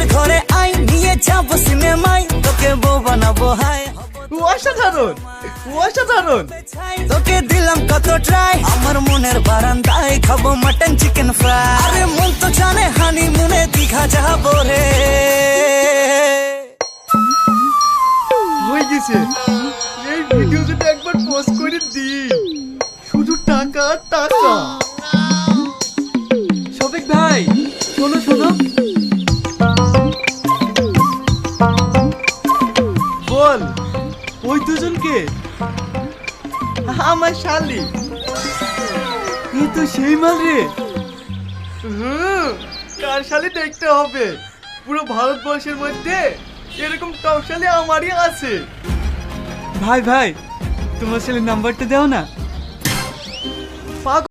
আমাদের ঘরে আই নিয়ে যাবো সিনেমায় তোকে বউ বানাবো হায় অসাধারণ অসাধারণ। তোকে দিলাম কত ট্রাই আমার মনের বারান্দায় খাবো মাটন চিকেন ফ্রাই আরে মন তো জানে হানিমুনে দীঘা যাবো রে হয়ে গেছে। এই ভিডিও যদি একবার পোস্ট করে দিই শুধু টাকা আর টাকা। শফিক ভাই শোনো শোনো, বল ওই দুজনকে আমার শালি। এ তো সেই মাল রে। কার শালি দেখতে হবে, পুরো ভারতবর্ষের মধ্যে এরকম টপ শালি আমারই আছে। ভাই ভাই তোমার ছেলের নাম্বারটা দাও না।